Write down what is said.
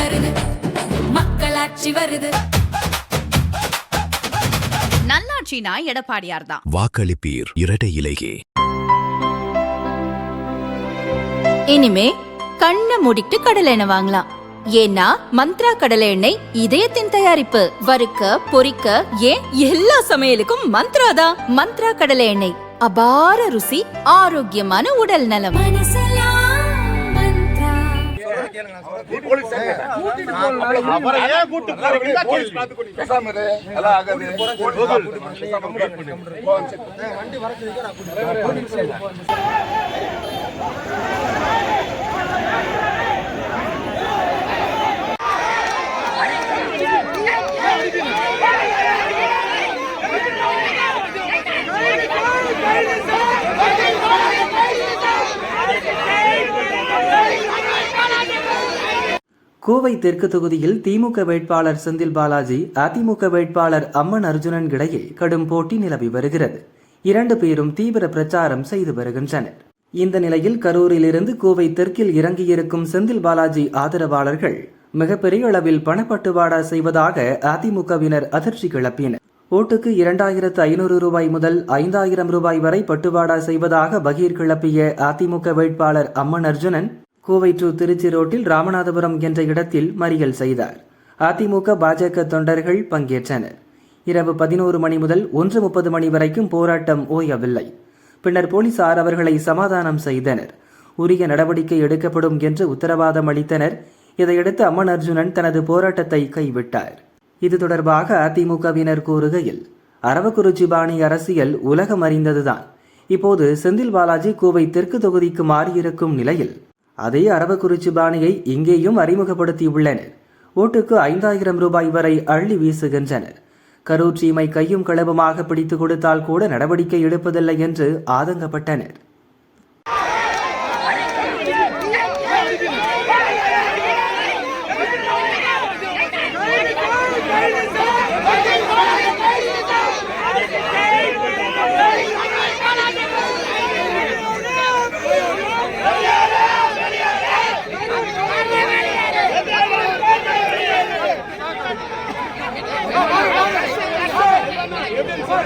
மருது மக்களாட்சி வருது. நல்லாட்சினா எடப்பாடியார் தான். வாக்களிப்பீர் இரட்டை இலையே. இனிமே கண்ணை மூடிட்டு கடலை எண்ணெய் வாங்கலாம். ஏன்னா மந்த்ரா கடலை எண்ணெய் இதயத்தின் தயாரிப்பு. வறுக்க பொரிக்க ஏன் எல்லா சமையலுக்கும் மந்த்ரா தான். மந்த்ரா கடலை எண்ணெய் அபார ருசி, ஆரோக்கியமான உடல் நலம். கோவை தெற்கு தொகுதியில் திமுக வேட்பாளர் செந்தில் பாலாஜி, அதிமுக வேட்பாளர் அம்மன் அர்ஜுனன் இடையே கடும் போட்டி நிலவி வருகிறது. இரண்டு பேரும் தீவிர பிரச்சாரம் செய்து வருகின்றனர். இந்த நிலையில் கரூரிலிருந்து கோவை தெற்கில் இறங்கியிருக்கும் செந்தில் பாலாஜி ஆதரவாளர்கள் மிகப்பெரிய அளவில் பணப்பட்டுவாடா செய்வதாக அதிமுகவினர் அதிர்ச்சி கிளப்பினர். ஓட்டுக்கு 2500 ரூபாய் முதல் 5000 ரூபாய் வரை பட்டுவாடா செய்வதாக பகீர் கிளப்பிய அதிமுக வேட்பாளர் அம்மன் அர்ஜுனன் கோவை டு திருச்சி ரோட்டில் ராமநாதபுரம் என்ற இடத்தில் மறியல் செய்தார். அதிமுக பாஜக தொண்டர்கள் பங்கேற்றனர். இரவு 11 மணி முதல் 1:30 மணி வரைக்கும் போராட்டம் ஓயவில்லை. பின்னர் போலீசார் அவர்களை சமாதானம் செய்தனர். உரிய நடவடிக்கை எடுக்கப்படும் என்று உத்தரவாதம் அளித்தனர். இதையடுத்து அம்மன் அர்ஜுனன் தனது போராட்டத்தை கைவிட்டார். இது தொடர்பாக அதிமுகவினர் கூறுகையில், அரவக்குறிச்சி பாணி அரசியல் உலகம் அறிந்ததுதான். இப்போது செந்தில் பாலாஜி கோவை தெற்கு தொகுதிக்கு மாறியிருக்கும் நிலையில் அதே அரவக்குறிச்சி பாணியை இங்கேயும் அறிமுகப்படுத்தியுள்ளனர். ஓட்டுக்கு 5000 ரூபாய் வரை அள்ளி வீசுகின்றனர். கரூர் சீமை கையும் களவுமாக பிடித்து கொடுத்தால் கூட நடவடிக்கை எடுப்பதில்லை என்று ஆதங்கப்பட்டனர். Go,